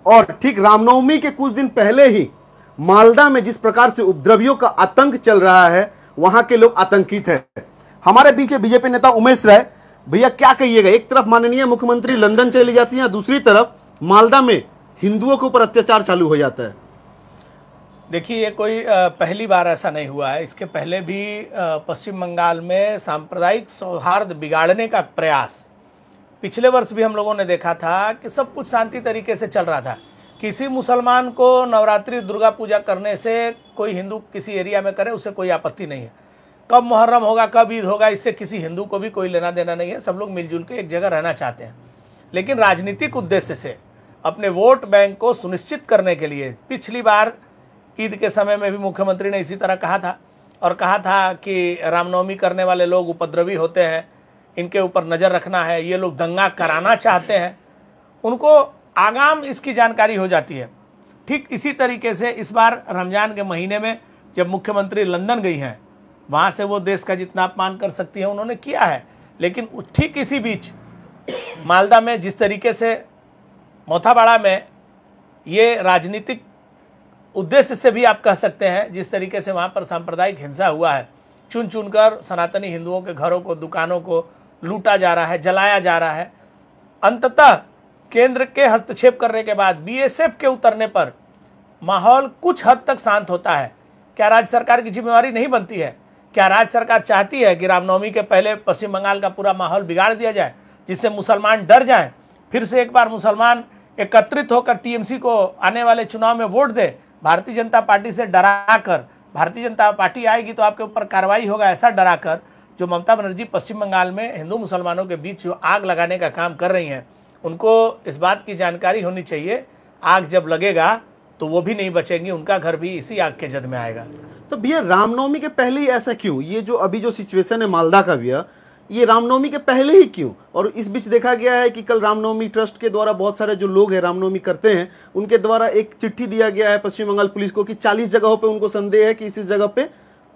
और ठीक रामनवमी के कुछ दिन पहले ही मालदा में जिस प्रकार से उपद्रवियों का आतंक चल रहा है, वहां के लोग आतंकित है। हमारे बीच बीजेपी नेता उमेश राय, भैया क्या कहिएगा? एक तरफ माननीय मुख्यमंत्री लंदन चली जाती है, दूसरी तरफ मालदा में हिंदुओं के ऊपर अत्याचार चालू हो जाता है। देखिए, ये कोई पहली बार ऐसा नहीं हुआ है। इसके पहले भी पश्चिम बंगाल में सांप्रदायिक सौहार्द बिगाड़ने का प्रयास पिछले वर्ष भी हम लोगों ने देखा था कि सब कुछ शांति तरीके से चल रहा था। किसी मुसलमान को नवरात्रि दुर्गा पूजा करने से कोई हिंदू किसी एरिया में करे, उससे कोई आपत्ति नहीं है। कब मुहर्रम होगा, कब ईद होगा, इससे किसी हिंदू को भी कोई लेना देना नहीं है। सब लोग मिलजुल के एक जगह रहना चाहते हैं। लेकिन राजनीतिक उद्देश्य से अपने वोट बैंक को सुनिश्चित करने के लिए पिछली बार ईद के समय में भी मुख्यमंत्री ने इसी तरह कहा था और कहा था कि रामनवमी करने वाले लोग उपद्रवी होते हैं, इनके ऊपर नज़र रखना है, ये लोग दंगा कराना चाहते हैं। उनको आगाम इसकी जानकारी हो जाती है। ठीक इसी तरीके से इस बार रमज़ान के महीने में जब मुख्यमंत्री लंदन गई हैं, वहाँ से वो देश का जितना अपमान कर सकती है उन्होंने किया है। लेकिन ठीक इसी बीच मालदा में जिस तरीके से मोथाबाड़ा में ये राजनीतिक उद्देश्य से भी आप कह सकते हैं, जिस तरीके से वहाँ पर सांप्रदायिक हिंसा हुआ है, चुन चुनकर सनातनी हिंदुओं के घरों को, दुकानों को लूटा जा रहा है, जलाया जा रहा है। अंततः केंद्र के हस्तक्षेप करने के बाद बीएसएफ के उतरने पर माहौल कुछ हद तक शांत होता है। क्या राज्य सरकार की जिम्मेवारी नहीं बनती है? क्या राज्य सरकार चाहती है कि रामनवमी के पहले पश्चिम बंगाल का पूरा माहौल बिगाड़ दिया जाए, जिससे मुसलमान डर जाएं, फिर से एक बार मुसलमान एकत्रित होकर टीएमसी को आने वाले चुनाव में वोट दे, भारतीय जनता पार्टी से डराकर, भारतीय जनता पार्टी आएगी तो आपके ऊपर कार्रवाई होगा, ऐसा डराकर जो ममता बनर्जी पश्चिम बंगाल में हिंदू मुसलमानों के बीच जो आग लगाने का काम कर रही हैं, उनको इस बात की जानकारी होनी चाहिए। आग जब लगेगा तो वो भी नहीं बचेंगी, उनका घर भी इसी आग के जद में आएगा। तो भैया रामनवमी के पहले ही ऐसा क्यों? ये जो अभी जो सिचुएशन है मालदा का भैया, ये रामनवमी के पहले ही क्यों? और इस बीच देखा गया है कि कल रामनवमी ट्रस्ट के द्वारा बहुत सारे जो लोग हैं रामनवमी करते हैं, उनके द्वारा एक चिट्ठी दिया गया है पश्चिम बंगाल पुलिस को कि 40 जगहों पे उनको संदेह है कि इसी जगह पे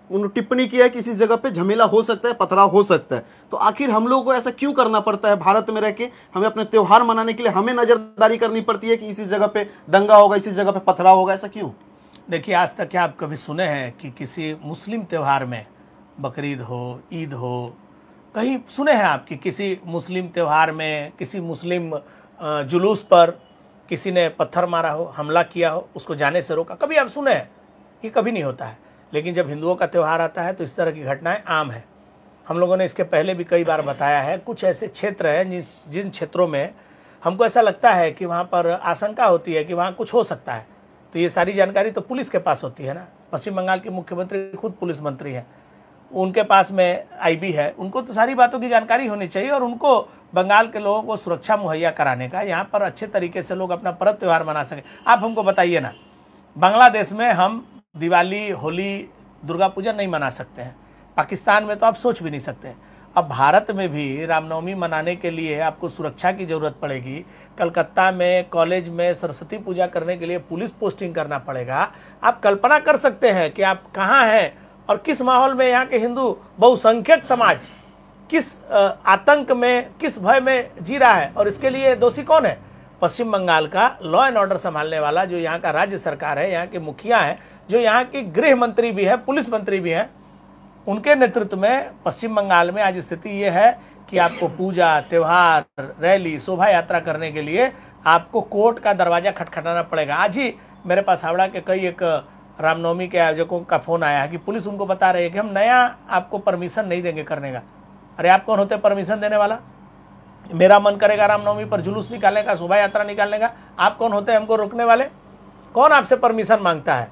उन्होंने टिप्पणी किया है कि इसी जगह पे झमेला हो सकता है, पथराव हो सकता है। तो आखिर हम लोगों को ऐसा क्यों करना पड़ता है? भारत में रह के हमें अपने त्योहार मनाने के लिए हमें नजरदारी करनी पड़ती है कि इसी जगह पे दंगा होगा, इसी जगह पे पथराव होगा, ऐसा क्यों? देखिए, आज तक क्या आप कभी सुने हैं कि किसी मुस्लिम त्यौहार में, बकरीद हो, ईद हो, कहीं सुने हैं आप कि किसी मुस्लिम त्यौहार में किसी मुस्लिम जुलूस पर किसी ने पत्थर मारा हो, हमला किया हो, उसको जाने से रोका? कभी आप सुने हैं? ये कभी नहीं होता है। लेकिन जब हिंदुओं का त्यौहार आता है तो इस तरह की घटनाएं आम है। हम लोगों ने इसके पहले भी कई बार बताया है, कुछ ऐसे क्षेत्र हैं जिन क्षेत्रों में हमको ऐसा लगता है कि वहाँ पर आशंका होती है कि वहाँ कुछ हो सकता है, तो ये सारी जानकारी तो पुलिस के पास होती है ना। पश्चिम बंगाल के मुख्यमंत्री खुद पुलिस मंत्री हैं, उनके पास में आईबी है, उनको तो सारी बातों की जानकारी होनी चाहिए और उनको बंगाल के लोगों को सुरक्षा मुहैया कराने का, यहाँ पर अच्छे तरीके से लोग अपना पर्व त्यौहार मना सकें। आप हमको बताइए ना, बांग्लादेश में हम दिवाली, होली, दुर्गा पूजा नहीं मना सकते हैं, पाकिस्तान में तो आप सोच भी नहीं सकते। अब भारत में भी रामनवमी मनाने के लिए आपको सुरक्षा की ज़रूरत पड़ेगी। कलकत्ता में कॉलेज में सरस्वती पूजा करने के लिए पुलिस पोस्टिंग करना पड़ेगा। आप कल्पना कर सकते हैं कि आप कहाँ हैं और किस माहौल में यहाँ के हिंदू बहुसंख्यक समाज किस आतंक में, किस भय में जी रहा है। और इसके लिए दोषी कौन है? पश्चिम बंगाल का लॉ एंड ऑर्डर संभालने वाला जो यहाँ का राज्य सरकार है, यहाँ के मुखिया हैं, जो यहाँ की गृह मंत्री भी है, पुलिस मंत्री भी हैं, उनके नेतृत्व में पश्चिम बंगाल में आज स्थिति ये है कि आपको पूजा, त्यौहार, रैली, शोभा यात्रा करने के लिए आपको कोर्ट का दरवाजा खटखटाना पड़ेगा। आज ही मेरे पास हावड़ा के कई एक रामनवमी के आयोजकों का फ़ोन आया है कि पुलिस उनको बता रही है कि हम नया आपको परमिशन नहीं देंगे करने का। अरे आप कौन होते परमिशन देने वाला? मेरा मन करेगा रामनवमी पर जुलूस निकालने का, शोभा यात्रा निकालने का, आप कौन होते हैं हमको रोकने वाले? कौन आपसे परमिशन मांगता है?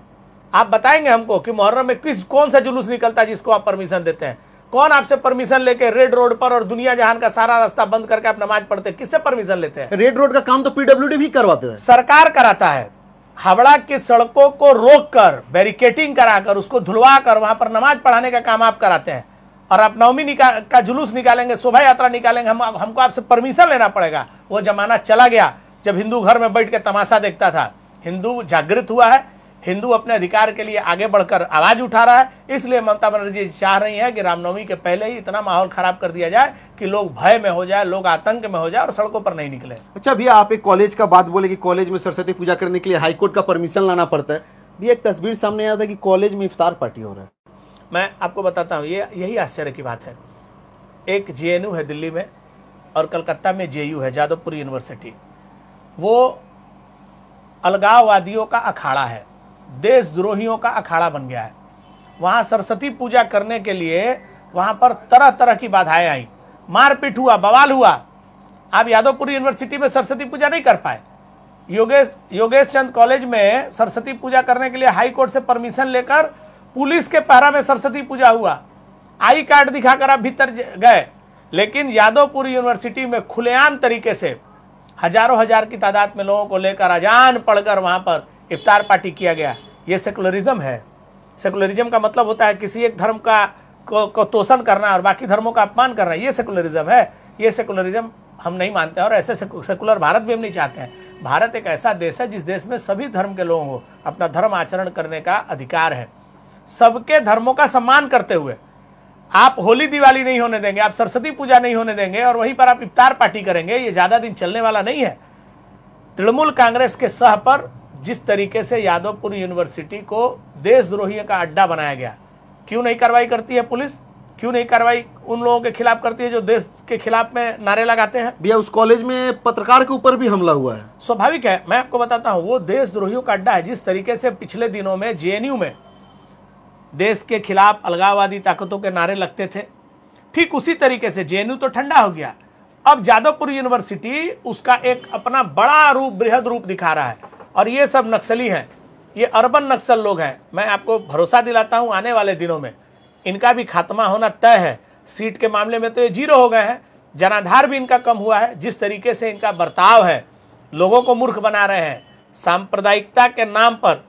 आप बताएंगे हमको कि मुहर्रम में कौन सा जुलूस निकलता है जिसको आप परमिशन देते हैं? कौन आपसे परमिशन लेके रेड रोड पर और दुनिया जहान का सारा रास्ता बंद करके आप नमाज पढ़ते हैं? किससे परमिशन लेते हैं? रेड रोड का काम तो पीडब्ल्यूडी भी करवाते हैं, सरकार कराता है। हावड़ा की सड़कों को रोककर, बैरिकेटिंग कराकर, उसको धुलवा कर वहां पर नमाज पढ़ाने का काम आप कराते हैं। और आप नवमी का जुलूस निकालेंगे, शोभा यात्रा निकालेंगे, हमको आपसे परमिशन लेना पड़ेगा। वो जमाना चला गया जब हिंदू घर में बैठ के तमाशा देखता था। हिंदू जागृत हुआ है, हिंदू अपने अधिकार के लिए आगे बढ़कर आवाज उठा रहा है, इसलिए ममता बनर्जी चाह रही है कि रामनवमी के पहले ही इतना माहौल खराब कर दिया जाए कि लोग भय में हो जाए, लोग आतंक में हो जाए और सड़कों पर नहीं निकले। अच्छा भैया, आप एक कॉलेज का बात बोले कि कॉलेज में सरस्वती पूजा करने के लिए हाईकोर्ट का परमिशन लाना पड़ता है। भैया एक तस्वीर सामने आया था कि कॉलेज में इफ्तार पार्टी हो रहा है। मैं आपको बताता हूँ, यही आश्चर्य की बात है। एक जेएनयू है दिल्ली में और कलकत्ता में जेयू है, जादवपुर यूनिवर्सिटी। वो अलगाववादियों का अखाड़ा है, देशद्रोहियों का अखाड़ा बन गया है। वहां सरस्वती पूजा करने के लिए वहां पर तरह तरह की बाधाएं आई, मारपीट हुआ, बवाल हुआ। आप यादवपुर यूनिवर्सिटी में सरस्वती पूजा नहीं कर पाए। योगेश चंद कॉलेज में सरस्वती पूजा करने के लिए हाई कोर्ट से परमिशन लेकर पुलिस के पहरा में सरस्वती पूजा हुआ। आई कार्ड दिखाकर आप भीतर गए, लेकिन यादवपुर यूनिवर्सिटी में खुलेआम तरीके से हजारों हजार की तादाद में लोगों को लेकर अजान पढ़कर वहां पर इफ्तार पार्टी किया गया। ये सेकुलरिज्म है। सेकुलरिज्म का मतलब होता है किसी एक धर्म को तोषण करना और बाकी धर्मों का अपमान करना। ये सेकुलरिज्म है। ये सेकुलरिज्म हम नहीं मानते और ऐसे सेकुलर भारत भी हम नहीं चाहते हैं। भारत एक ऐसा देश है जिस देश में सभी धर्म के लोगों को अपना धर्म आचरण करने का अधिकार है। सबके धर्मों का सम्मान करते हुए आप होली दिवाली नहीं होने देंगे, आप सरस्वती पूजा नहीं होने देंगे और वहीं पर आप इफ्तार पार्टी करेंगे। ये ज्यादा दिन चलने वाला नहीं है। तृणमूल कांग्रेस के सह पर जिस तरीके से यादवपुर यूनिवर्सिटी को देशद्रोही का अड्डा बनाया गया, क्यों नहीं कार्रवाई करती है पुलिस? क्यों नहीं कार्रवाई उन लोगों के खिलाफ करती है जो देश के खिलाफ में नारे लगाते हैं? भैया उस कॉलेज में पत्रकार के ऊपर भी हमला हुआ है। स्वाभाविक है, मैं आपको बताता हूं, वो देशद्रोहियों का अड्डा है। जिस तरीके से पिछले दिनों में जेएनयू में देश के खिलाफ अलगाववादी ताकतों के नारे लगते थे, ठीक उसी तरीके से जेएनयू तो ठंडा हो गया। अब जादवपुर यूनिवर्सिटी उसका एक अपना बड़ा रूप, बृहद रूप दिखा रहा है। और ये सब नक्सली हैं, ये अर्बन नक्सल लोग हैं। मैं आपको भरोसा दिलाता हूं, आने वाले दिनों में इनका भी खात्मा होना तय है। सीट के मामले में तो ये जीरो हो गए हैं, जनाधार भी इनका कम हुआ है। जिस तरीके से इनका बर्ताव है, लोगों को मूर्ख बना रहे हैं, सांप्रदायिकता के नाम पर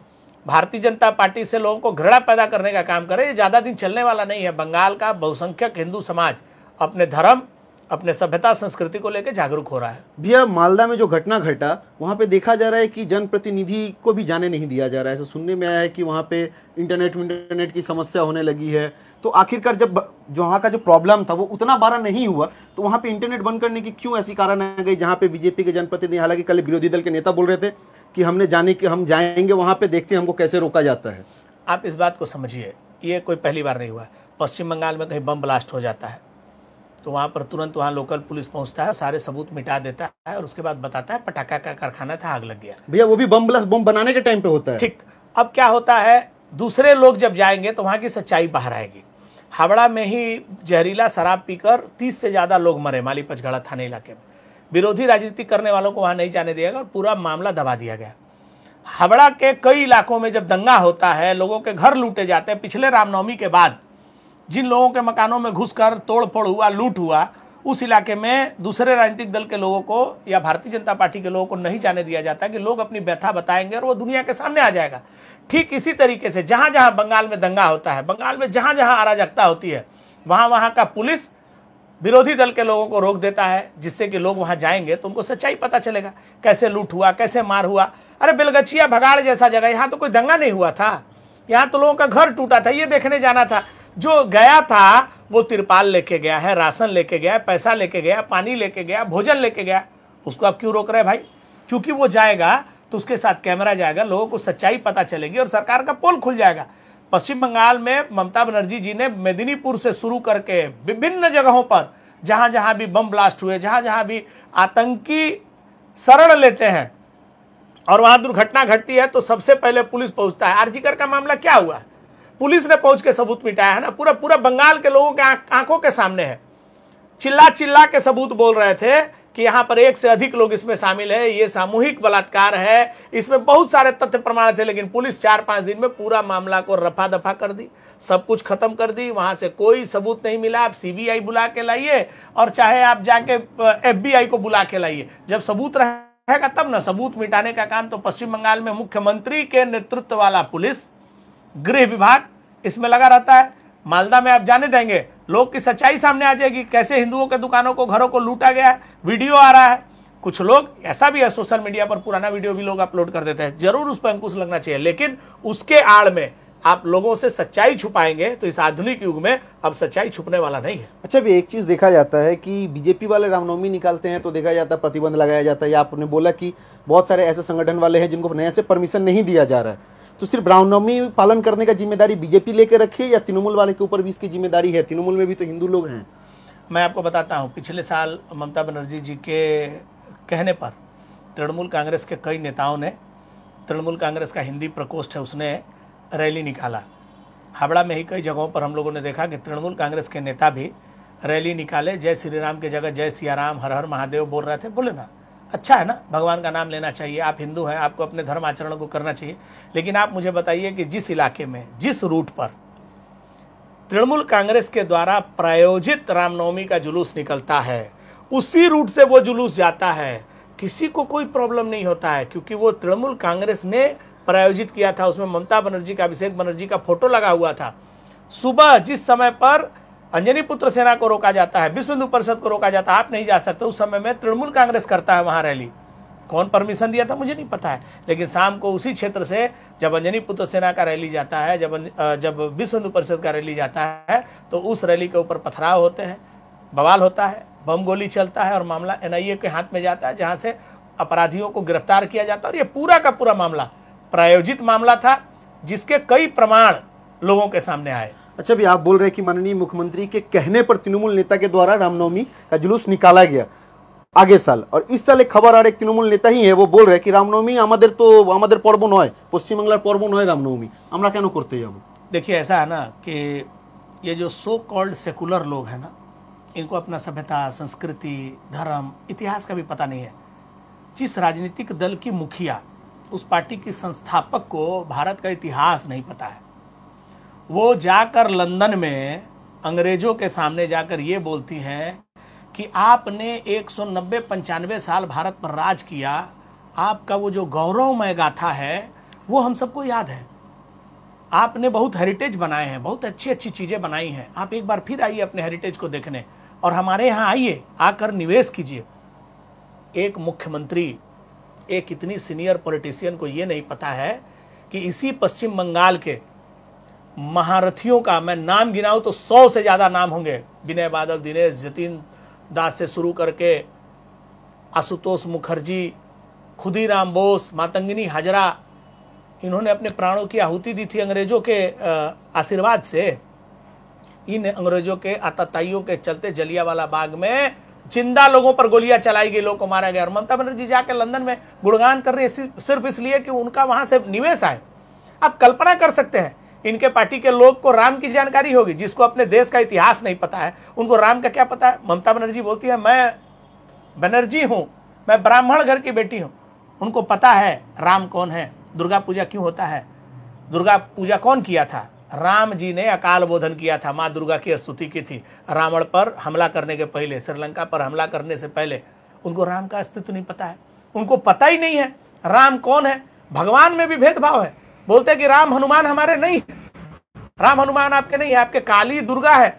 भारतीय जनता पार्टी से लोगों को घृणा पैदा करने का काम करे, ये ज्यादा दिन चलने वाला नहीं है। बंगाल का बहुसंख्यक हिंदू समाज अपने धर्म, अपने सभ्यता संस्कृति को लेकर जागरूक हो रहा है। भैया मालदा में जो घटना घटा, वहां पे देखा जा रहा है कि जनप्रतिनिधि को भी जाने नहीं दिया जा रहा है। ऐसा सुनने में आया है कि वहां पे इंटरनेट की समस्या होने लगी है। तो आखिरकार जब जो वहाँ का जो प्रॉब्लम था वो उतना बड़ा नहीं हुआ, तो वहाँ पे इंटरनेट बंद करने की क्यों ऐसी कारण आ गई? जहाँ पे बीजेपी के जनप्रतिनिधि, हालांकि कल विरोधी दल के नेता बोल रहे थे कि हम जाएंगे वहाँ पे, देखते हैं हमको कैसे रोका जाता है। आप इस बात को समझिए, ये कोई पहली बार नहीं हुआ है। पश्चिम बंगाल में कहीं बम ब्लास्ट हो जाता है तो वहाँ पर तुरंत वहाँ लोकल पुलिस पहुँचता है, सारे सबूत मिटा देता है और उसके बाद बताता है पटाखा का कारखाना था, आग लग गया। भैया वो भी बम बनाने के टाइम पे होता है। ठीक, अब क्या होता है, दूसरे लोग जब जाएंगे तो वहाँ की सच्चाई बाहर आएगी। हावड़ा में ही जहरीला शराब पीकर 30 से ज्यादा लोग मरे, माली पचगढ़ा थाने इलाके में। विरोधी राजनीति करने वालों को वहां नहीं जाने दिया गया और पूरा मामला दबा दिया गया। हावड़ा के कई इलाकों में जब दंगा होता है, लोगों के घर लूटे जाते हैं, पिछले रामनवमी के बाद जिन लोगों के मकानों में घुसकर तोड़फोड़ हुआ, लूट हुआ, उस इलाके में दूसरे राजनीतिक दल के लोगों को या भारतीय जनता पार्टी के लोगों को नहीं जाने दिया जाता कि लोग अपनी व्यथा बताएंगे और वो दुनिया के सामने आ जाएगा। ठीक इसी तरीके से जहां जहां बंगाल में दंगा होता है, बंगाल में जहां जहां अराजकता होती है, वहां वहां का पुलिस विरोधी दल के लोगों को रोक देता है, जिससे कि लोग वहां जाएंगे तो उनको सच्चाई पता चलेगा, कैसे लूट हुआ, कैसे मार हुआ। अरे बेलगछिया भगाड़ जैसा जगह, यहाँ तो कोई दंगा नहीं हुआ था, यहाँ तो लोगों का घर टूटा था, ये देखने जाना था। जो गया था वो तिरपाल लेके गया है, राशन लेके गया, पैसा लेके गया, पानी लेके गया, भोजन लेके गया, उसको आप क्यों रोक रहे हैं भाई? क्योंकि वो जाएगा तो उसके साथ कैमरा जाएगा, लोगों को सच्चाई पता चलेगी और सरकार का पोल खुल जाएगा। पश्चिम बंगाल में ममता बनर्जी जी ने मेदिनीपुर से शुरू करके विभिन्न जगहों पर जहां जहां भी बम ब्लास्ट हुए, जहां जहां भी आतंकी शरण लेते हैं और वहां दुर्घटना घटती है तो सबसे पहले पुलिस पहुंचता है। आरजीकर का मामला क्या हुआ, पुलिस ने पहुंच के सबूत मिटाया है ना, पूरा पूरा बंगाल के लोगों के आंखों के सामने है। चिल्ला चिल्ला के सबूत बोल रहे थे कि यहां पर एक से अधिक लोग इसमें शामिल है, ये सामूहिक बलात्कार है, इसमें बहुत सारे तथ्य प्रमाण थे। लेकिन पुलिस 4-5 दिन में पूरा मामला को रफा दफा कर दी, सब कुछ खत्म कर दी, वहां से कोई सबूत नहीं मिला। आप सीबीआई बुला के लाइए और चाहे आप जाके एफबीआई को बुला के लाइए, जब सबूत रहेगा तब ना। सबूत मिटाने का काम तो पश्चिम बंगाल में मुख्यमंत्री के नेतृत्व वाला पुलिस, गृह विभाग इसमें लगा रहता है। मालदा में आप जाने देंगे, लोग की सच्चाई सामने आ जाएगी, कैसे हिंदुओं के दुकानों को, घरों को लूटा गया है, वीडियो आ रहा है। कुछ लोग ऐसा भी है, सोशल मीडिया पर पुराना वीडियो भी लोग अपलोड कर देते हैं, जरूर उस पर अंकुश लगना चाहिए, लेकिन उसके आड़ में आप लोगों से सच्चाई छुपाएंगे तो इस आधुनिक युग में अब सच्चाई छुपने वाला नहीं है। अच्छा, भी एक चीज देखा जाता है कि बीजेपी वाले रामनवमी निकालते हैं तो देखा जाता है प्रतिबंध लगाया जाता है, या आपने बोला कि बहुत सारे ऐसे संगठन वाले हैं जिनको नए से परमिशन नहीं दिया जा रहा है, तो सिर्फ रामनवमी पालन करने का जिम्मेदारी बीजेपी लेके रखी है या तृणमूल वाले के ऊपर भी इसकी जिम्मेदारी है? तृणमूल में भी तो हिंदू लोग हैं। मैं आपको बताता हूं, पिछले साल ममता बनर्जी जी के कहने पर तृणमूल कांग्रेस के कई नेताओं ने, तृणमूल कांग्रेस का हिंदी प्रकोष्ठ है उसने रैली निकाला। हावड़ा में ही कई जगहों पर हम लोगों ने देखा कि तृणमूल कांग्रेस के नेता भी रैली निकाले, जय श्री राम की जगह जय सिया राम, हर हर महादेव बोल रहे थे। बोले ना, अच्छा है ना, भगवान का नाम लेना चाहिए, आप हिंदू हैं, आपको अपने धर्म आचरण को करना चाहिए। लेकिन आप मुझे बताइए कि जिस इलाके में, जिस रूट पर तृणमूल कांग्रेस के द्वारा प्रायोजित रामनवमी का जुलूस निकलता है, उसी रूट से वो जुलूस जाता है, किसी को कोई प्रॉब्लम नहीं होता है, क्योंकि वो तृणमूल कांग्रेस ने प्रायोजित किया था। उसमें ममता बनर्जी का, अभिषेक बनर्जी का फोटो लगा हुआ था। सुबह जिस समय पर अंजनी पुत्र सेना को रोका जाता है, विश्व हिंदू परिषद को रोका जाता है, आप नहीं जा सकते, उस समय में तृणमूल कांग्रेस करता है वहां रैली। कौन परमिशन दिया था मुझे नहीं पता है, लेकिन शाम को उसी क्षेत्र से जब अंजनी पुत्र सेना का रैली जाता है, जब विश्व हिंदू परिषद का रैली जाता है, तो उस रैली के ऊपर पथराव होते हैं, बवाल होता है, बम गोली चलता है और मामला एनआईए के हाथ में जाता है, जहां से अपराधियों को गिरफ्तार किया जाता है। और ये पूरा का पूरा मामला प्रायोजित मामला था, जिसके कई प्रमाण लोगों के सामने आए। अच्छा, भी आप बोल रहे हैं कि माननीय मुख्यमंत्री के कहने पर तृणमूल नेता के द्वारा रामनवमी का जुलूस निकाला गया आगे साल, और इस साल एक खबर आ रही, एक तृणमूल नेता ही है वो बोल रहे हैं कि रामनवमी আমাদের পর্ব নয়, পশ্চিমবাংলার পর্ব নয় রামনवमी, আমরা কেন করতে যাব? देखिए, ऐसा है ना कि ये जो सो कॉल्ड सेकुलर लोग हैं ना, इनको अपना सभ्यता, संस्कृति, धर्म, इतिहास का भी पता नहीं है। जिस राजनीतिक दल की मुखिया, उस पार्टी की संस्थापक को भारत का इतिहास नहीं पता है, वो जाकर लंदन में अंग्रेजों के सामने जाकर ये बोलती हैं कि आपने 190-95 साल भारत पर राज किया, आपका वो जो गौरवमय गाथा है वो हम सबको याद है, आपने बहुत हेरिटेज बनाए हैं, बहुत अच्छी अच्छी चीज़ें बनाई हैं, आप एक बार फिर आइए अपने हेरिटेज को देखने और हमारे यहाँ आइए, आकर निवेश कीजिए। एक मुख्यमंत्री, एक इतनी सीनियर पॉलिटिशियन को ये नहीं पता है कि इसी पश्चिम बंगाल के महारथियों का मैं नाम गिनाऊं तो 100 से ज़्यादा नाम होंगे। विनय बादल, दिनेश, जतिन दास से शुरू करके आशुतोष मुखर्जी, खुदीराम बोस, मातंगिनी हाजरा, इन्होंने अपने प्राणों की आहुति दी थी अंग्रेजों के आशीर्वाद से। इन अंग्रेजों के आतताइयों के चलते जलियांवाला बाग में जिंदा लोगों पर गोलियां चलाई गई, लोगों को मारा गया। और ममता बनर्जी जाकर लंदन में गुणगान कर रही है सिर्फ इसलिए कि उनका वहां से निवेश आए। आप कल्पना कर सकते हैं, इनके पार्टी के लोग को राम की जानकारी होगी, जिसको अपने देश का इतिहास नहीं पता है, उनको राम का क्या पता है। ममता बनर्जी बोलती है मैं बनर्जी हूं, मैं ब्राह्मण घर की बेटी हूं, उनको पता है राम कौन है, दुर्गा पूजा क्यों होता है, दुर्गा पूजा कौन किया था। राम जी ने अकाल बोधन किया था, माँ दुर्गा की स्तुति की थी रावण पर हमला करने के पहले, श्रीलंका पर हमला करने से पहले। उनको राम का अस्तित्व नहीं पता है, उनको पता ही नहीं है राम कौन है। भगवान में भी भेदभाव है, बोलते हैं कि राम हनुमान हमारे नहीं, राम हनुमान आपके नहीं है, आपके काली दुर्गा है।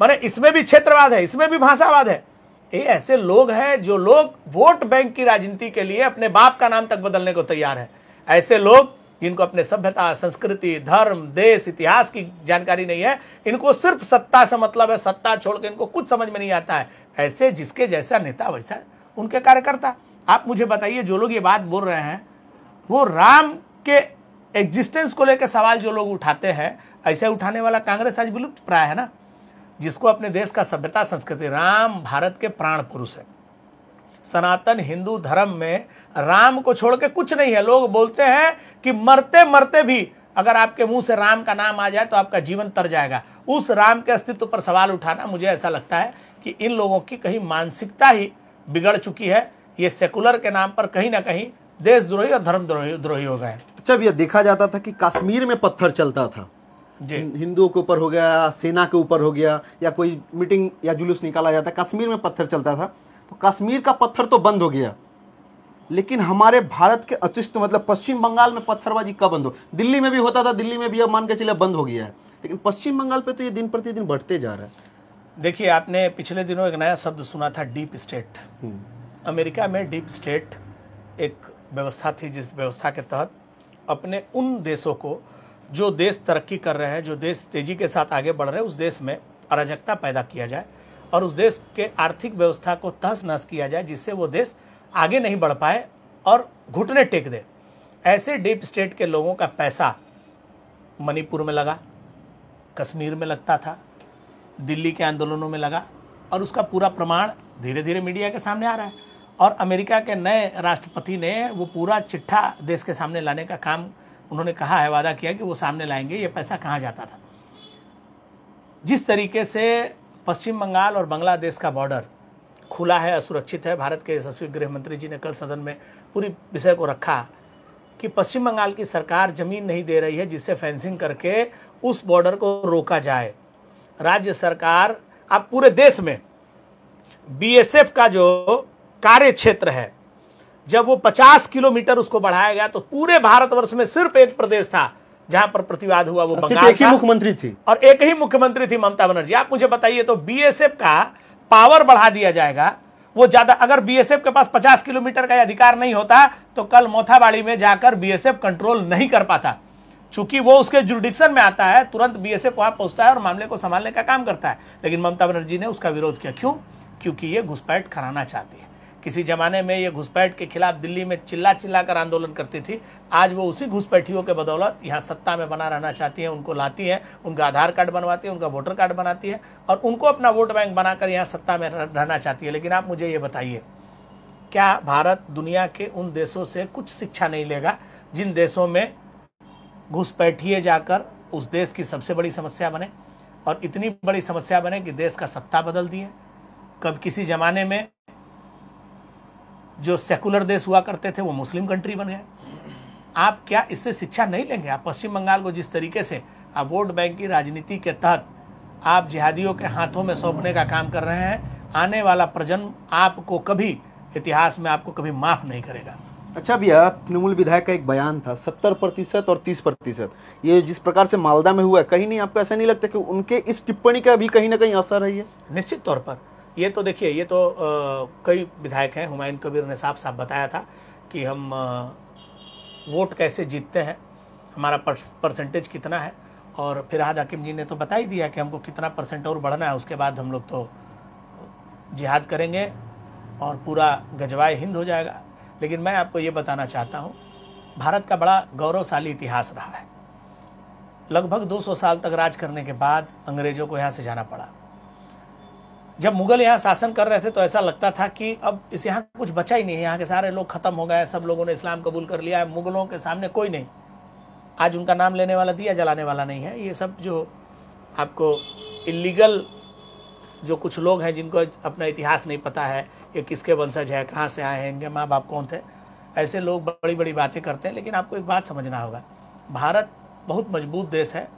माने इसमें भी क्षेत्रवाद है, इसमें भी भाषावाद है। ये ऐसे लोग हैं जो लोग वोट बैंक की राजनीति के लिए अपने बाप का नाम तक बदलने को तैयार है। ऐसे लोग जिनको अपने सभ्यता, संस्कृति, धर्म, देश, इतिहास की जानकारी नहीं है, इनको सिर्फ सत्ता से मतलब है, सत्ता छोड़ के इनको कुछ समझ में नहीं आता है। ऐसे जिसके जैसा नेता वैसा उनके कार्यकर्ता। आप मुझे बताइए, जो लोग ये बात बोल रहे हैं वो राम के एग्जिस्टेंस को लेकर सवाल जो लोग उठाते हैं, ऐसे उठाने वाला कांग्रेस आज विलुप्त प्राय है ना, जिसको अपने देश का सभ्यता, संस्कृति, राम भारत के प्राण पुरुष है। सनातन हिंदू धर्म में राम को छोड़ के कुछ नहीं है। लोग बोलते हैं कि मरते मरते भी अगर आपके मुंह से राम का नाम आ जाए तो आपका जीवन तर जाएगा। उस राम के अस्तित्व पर सवाल उठाना, मुझे ऐसा लगता है कि इन लोगों की कहीं मानसिकता ही बिगड़ चुकी है। ये सेकुलर के नाम पर कहीं ना कहीं देशद्रोही और धर्म द्रोही हो गए। अच्छा, अब यह देखा जाता था कि कश्मीर में पत्थर चलता था, हिंदुओं के ऊपर हो गया, सेना के ऊपर हो गया, या कोई मीटिंग या जुलूस निकाला जाता, कश्मीर में पत्थर चलता था। तो कश्मीर का पत्थर तो बंद हो गया, लेकिन हमारे भारत के अस्तित्व मतलब पश्चिम बंगाल में पत्थरबाजी कब बंद हो? दिल्ली में भी होता था, दिल्ली में भी अब मान के चले बंद हो गया है, लेकिन पश्चिम बंगाल पे तो ये दिन प्रतिदिन बढ़ते जा रहा है। देखिए, आपने पिछले दिनों एक नया शब्द सुना था, डीप स्टेट। अमेरिका में डीप स्टेट एक व्यवस्था थी, जिस व्यवस्था के तहत अपने उन देशों को, जो देश तरक्की कर रहे हैं, जो देश तेज़ी के साथ आगे बढ़ रहे हैं, उस देश में अराजकता पैदा किया जाए और उस देश के आर्थिक व्यवस्था को तहस नहस किया जाए, जिससे वो देश आगे नहीं बढ़ पाए और घुटने टेक दे। ऐसे डीप स्टेट के लोगों का पैसा मणिपुर में लगा, कश्मीर में लगता था, दिल्ली के आंदोलनों में लगा, और उसका पूरा प्रमाण धीरे धीरे मीडिया के सामने आ रहा है। और अमेरिका के नए राष्ट्रपति ने वो पूरा चिट्ठा देश के सामने लाने का काम उन्होंने कहा है, वादा किया कि वो सामने लाएंगे ये पैसा कहाँ जाता था। जिस तरीके से पश्चिम बंगाल और बांग्लादेश का बॉर्डर खुला है, असुरक्षित है, भारत के यशस्वी गृह मंत्री जी ने कल सदन में पूरी विषय को रखा कि पश्चिम बंगाल की सरकार ज़मीन नहीं दे रही है जिससे फेंसिंग करके उस बॉर्डर को रोका जाए। राज्य सरकार, अब पूरे देश में बीएसएफ का जो कार्य क्षेत्र है, जब वो 50 किलोमीटर उसको बढ़ाया गया तो पूरे भारतवर्ष में सिर्फ एक प्रदेश था जहां पर प्रतिवाद हुआ, वो बंगाल एक ही मुख्यमंत्री थी और एक ही मुख्यमंत्री थी, ममता बनर्जी। आप मुझे बताइए, तो बीएसएफ का पावर बढ़ा दिया जाएगा, वो ज्यादा, अगर बीएसएफ के पास 50 किलोमीटर का अधिकार नहीं होता तो कल मोथाबाड़ी में जाकर बीएसएफ कंट्रोल नहीं कर पाता। चूंकि वो उसके जुरिडिक्शन में आता है, तुरंत बीएसएफ वहां पहुंचता है और मामले को संभालने का काम करता है। लेकिन ममता बनर्जी ने उसका विरोध किया। क्यों? क्योंकि ये घुसपैठ कराना चाहती है। किसी जमाने में ये घुसपैठ के खिलाफ दिल्ली में चिल्ला चिल्ला कर आंदोलन करती थी, आज वो उसी घुसपैठियों के बदौलत यहाँ सत्ता में बना रहना चाहती है। उनको लाती है, उनका आधार कार्ड बनवाती है, उनका वोटर कार्ड बनाती है और उनको अपना वोट बैंक बनाकर यहाँ सत्ता में रहना चाहती है। लेकिन आप मुझे ये बताइए, क्या भारत दुनिया के उन देशों से कुछ शिक्षा नहीं लेगा जिन देशों में घुसपैठिए जाकर उस देश की सबसे बड़ी समस्या बने और इतनी बड़ी समस्या बने कि देश का सत्ता बदल दिए? कब किसी जमाने में जो सेकुलर देश हुआ करते थे वो मुस्लिम कंट्री बन गए। आप क्या इससे शिक्षा नहीं लेंगे? आप पश्चिम बंगाल को जिस तरीके से आप वोट बैंक की राजनीति के तहत आप जिहादियों के हाथों में सौंपने का काम कर रहे हैं, आने वाला प्रजन्म आपको कभी, इतिहास में आपको कभी माफ नहीं करेगा। अच्छा भैया, तृणमूल विधायक का एक बयान था 70% और 30%, ये जिस प्रकार से मालदा में हुआ है, कहीं नहीं आपको ऐसा नहीं लगता कि उनके इस टिप्पणी का भी कहीं ना कहीं असर है? ये निश्चित तौर पर, ये तो देखिए, ये तो कई विधायक हैं। हुमायूं कबीर ने साफ साफ बताया था कि हम वोट कैसे जीतते हैं, हमारा परसेंटेज कितना है, और फिरहाद हकीम जी ने तो बता ही दिया कि हमको कितना परसेंट और बढ़ना है, उसके बाद हम लोग तो जिहाद करेंगे और पूरा गजवाए हिंद हो जाएगा। लेकिन मैं आपको ये बताना चाहता हूँ, भारत का बड़ा गौरवशाली इतिहास रहा है। लगभग 200 साल तक राज करने के बाद अंग्रेजों को यहाँ से जाना पड़ा। जब मुगल यहाँ शासन कर रहे थे तो ऐसा लगता था कि अब इस यहाँ कुछ बचा ही नहीं है, यहाँ के सारे लोग खत्म हो गए, सब लोगों ने इस्लाम कबूल कर लिया है, मुगलों के सामने कोई नहीं। आज उनका नाम लेने वाला, दिया जलाने वाला नहीं है। ये सब जो आपको इलीगल जो कुछ लोग हैं जिनको अपना इतिहास नहीं पता है, ये किसके वंशज है, कहाँ से आए हैं, इनके माँ बाप कौन थे, ऐसे लोग बड़ी बड़ी बातें करते हैं। लेकिन आपको एक बात समझना होगा, भारत बहुत मजबूत देश है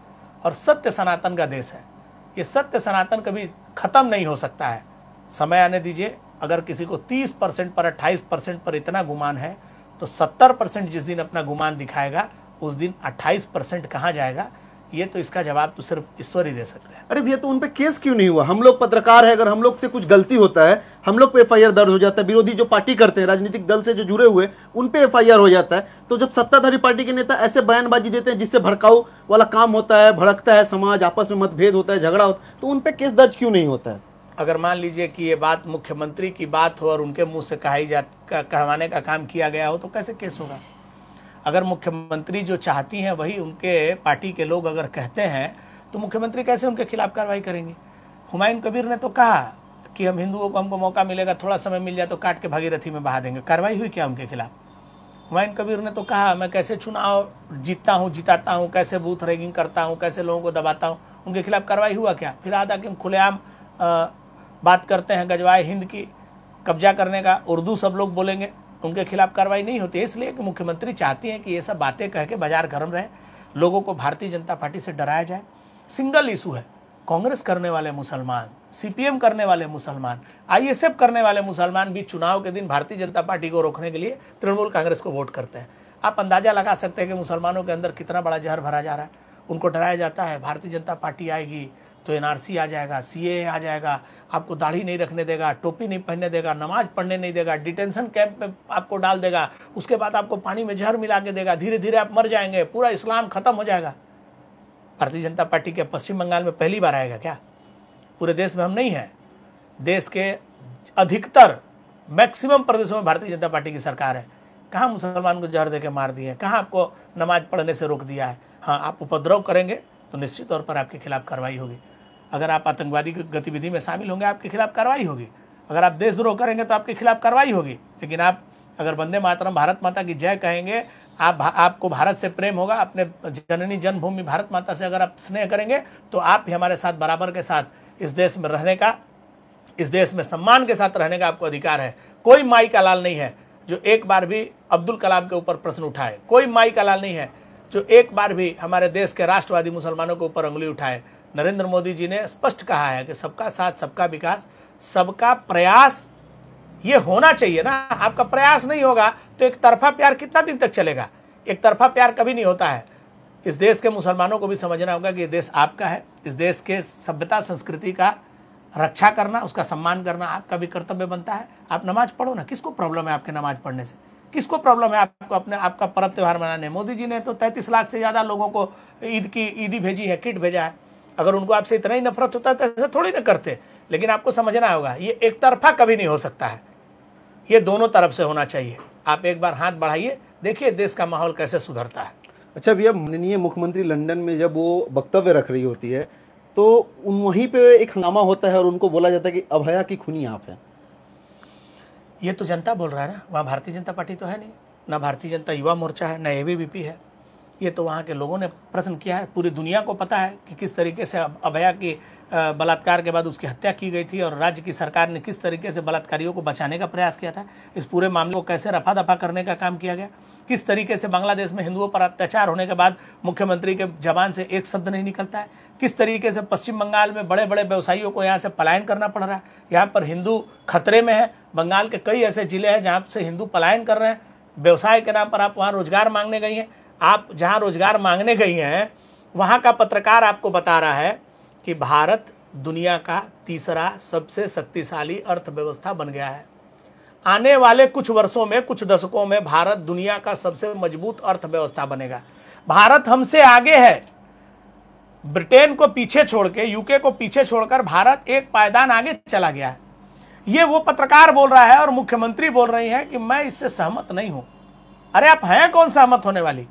और सत्य सनातन का देश है। ये सत्य सनातन कभी ख़त्म नहीं हो सकता है। समय आने दीजिए। अगर किसी को 30% पर 28% पर इतना गुमान है तो 70% जिस दिन अपना गुमान दिखाएगा उस दिन 28% कहाँ जाएगा, ये तो इसका जवाब तो सिर्फ ईश्वर ही दे सकते हैं। अरे भैया, तो उन पे केस क्यों नहीं हुआ? हम लोग पत्रकार है, अगर हम लोग से कुछ गलती होता है हम लोग पे एफआईआर दर्ज हो जाता है। विरोधी जो पार्टी करते हैं, राजनीतिक दल से जो जुड़े हुए, उन पे एफआईआर हो जाता है। तो जब सत्ताधारी पार्टी के नेता ऐसे बयानबाजी देते हैं जिससे भड़काऊ वाला काम होता है, भड़कता है समाज, आपस में मतभेद होता है, झगड़ा होता है, तो उन पे केस दर्ज क्यों नहीं होता है? अगर मान लीजिए कि ये बात मुख्यमंत्री की बात हो और उनके मुंह से कहवाने का काम किया गया हो तो कैसे केस होगा? अगर मुख्यमंत्री जो चाहती हैं वही उनके पार्टी के लोग अगर कहते हैं तो मुख्यमंत्री कैसे उनके खिलाफ कार्रवाई करेंगे? हुमायूं कबीर ने तो कहा कि हम हिंदुओं को, हमको मौका मिलेगा, थोड़ा समय मिल जाए तो काट के भागीरथी में बहा देंगे। कार्रवाई हुई क्या उनके खिलाफ? हुमायूं कबीर ने तो कहा मैं कैसे चुनाव जीतता हूँ, जिताता हूँ, कैसे बूथ रैगिंग करता हूँ, कैसे लोगों को दबाता हूँ। उनके खिलाफ कार्रवाई हुआ क्या? फिर आधा कि खुलेआम बात करते हैं गजवाए हिंद की, कब्जा करने का, उर्दू सब लोग बोलेंगे, उनके खिलाफ कार्रवाई नहीं होती। इसलिए कि मुख्यमंत्री चाहती हैं कि ये सब बातें कह के बाजार गर्म रहे, लोगों को भारतीय जनता पार्टी से डराया जाए। सिंगल इशू है, कांग्रेस करने वाले मुसलमान, सीपीएम करने वाले मुसलमान, आईएसएफ करने वाले मुसलमान भी चुनाव के दिन भारतीय जनता पार्टी को रोकने के लिए तृणमूल कांग्रेस को वोट करते हैं। आप अंदाजा लगा सकते हैं कि मुसलमानों के अंदर कितना बड़ा जहर भरा जा रहा है। उनको डराया जाता है भारतीय जनता पार्टी आएगी तो एनआरसी आ जाएगा, सीएए आ जाएगा, आपको दाढ़ी नहीं रखने देगा, टोपी नहीं पहनने देगा, नमाज पढ़ने नहीं देगा, डिटेंशन कैंप में आपको डाल देगा, उसके बाद आपको पानी में जहर मिला के देगा, धीरे धीरे आप मर जाएंगे, पूरा इस्लाम खत्म हो जाएगा। भारतीय जनता पार्टी के पश्चिम बंगाल में पहली बार आएगा क्या? पूरे देश में हम नहीं हैं। देश के अधिकतर मैक्सिमम प्रदेशों में भारतीय जनता पार्टी की सरकार है। कहाँ मुसलमान को जहर देके मार दिए, कहाँ आपको नमाज पढ़ने से रोक दिया है। हाँ, आप उपद्रव करेंगे तो निश्चित तौर पर आपके खिलाफ कार्रवाई होगी। अगर आप आतंकवादी गतिविधि में शामिल होंगे आपके खिलाफ कार्रवाई होगी। अगर आप देशद्रोह करेंगे तो आपके खिलाफ कार्रवाई होगी। लेकिन आप अगर वंदे मातरम, भारत माता की जय कहेंगे, आपको भारत से प्रेम होगा, अपने जननी जन्मभूमि भारत माता से अगर आप स्नेह करेंगे तो आप भी हमारे साथ बराबर के साथ इस देश में रहने का, इस देश में सम्मान के साथ रहने का आपको अधिकार है। कोई माई का लाल नहीं है जो एक बार भी अब्दुल कलाम के ऊपर प्रश्न उठाए। कोई माई का लाल नहीं है जो एक बार भी हमारे देश के राष्ट्रवादी मुसलमानों के ऊपर उंगली उठाए। नरेंद्र मोदी जी ने स्पष्ट कहा है कि सबका साथ, सबका विकास, सबका प्रयास ये होना चाहिए ना। आपका प्रयास नहीं होगा तो एक तरफा प्यार कितना दिन तक चलेगा? एक तरफा प्यार कभी नहीं होता है। इस देश के मुसलमानों को भी समझना होगा कि ये देश आपका है। इस देश के सभ्यता संस्कृति का रक्षा करना, उसका सम्मान करना आपका भी कर्तव्य बनता है। आप नमाज पढ़ो ना, किसको प्रॉब्लम है आपके नमाज पढ़ने से? किसको प्रॉब्लम है आपको अपने आपका पर्व त्यौहार मनाने? मोदी जी ने तो 33 लाख से ज़्यादा लोगों को ईदी भेजी है, किट भेजा है। अगर उनको आपसे इतना ही नफरत होता है तो ऐसा थोड़ी ना करते। लेकिन आपको समझना होगा ये एक तरफा कभी नहीं हो सकता है, ये दोनों तरफ से होना चाहिए। आप एक बार हाथ बढ़ाइए, देखिए देश का माहौल कैसे सुधरता है। अच्छा भैया, माननीय मुख्यमंत्री लंदन में जब वो वक्तव्य रख रही होती है तो वहीं पे एक हंगामा होता है और उनको बोला जाता है कि अभया की खूनी आप हैं। ये तो जनता बोल रहा है ना, वहाँ भारतीय जनता पार्टी तो है नहीं, ना भारतीय जनता युवा मोर्चा है, ना एबीवीपी है। ये तो वहाँ के लोगों ने प्रश्न किया है। पूरी दुनिया को पता है कि किस तरीके से अभया की बलात्कार के बाद उसकी हत्या की गई थी और राज्य की सरकार ने किस तरीके से बलात्कारियों को बचाने का प्रयास किया था। इस पूरे मामले को कैसे रफा दफा करने का काम किया गया। किस तरीके से बांग्लादेश में हिंदुओं पर अत्याचार होने के बाद मुख्यमंत्री के जबान से एक शब्द नहीं निकलता है। किस तरीके से पश्चिम बंगाल में बड़े बड़े व्यवसायियों को यहाँ से पलायन करना पड़ रहा है। यहाँ पर हिंदू खतरे में है। बंगाल के कई ऐसे जिले हैं जहाँ से हिंदू पलायन कर रहे हैं व्यवसाय के नाम पर। आप वहाँ रोजगार मांगने गई हैं। आप जहाँ रोजगार मांगने गई हैं वहाँ का पत्रकार आपको बता रहा है कि भारत दुनिया का तीसरा सबसे शक्तिशाली अर्थव्यवस्था बन गया है। आने वाले कुछ वर्षों में, कुछ दशकों में भारत दुनिया का सबसे मजबूत अर्थव्यवस्था बनेगा। भारत हमसे आगे है। ब्रिटेन को पीछे छोड़ के, यूके को पीछे छोड़कर भारत एक पायदान आगे चला गया है। ये वो पत्रकार बोल रहा है और मुख्यमंत्री बोल रही है कि मैं इससे सहमत नहीं हूं। अरे आप हैं कौन सहमत होने वाली?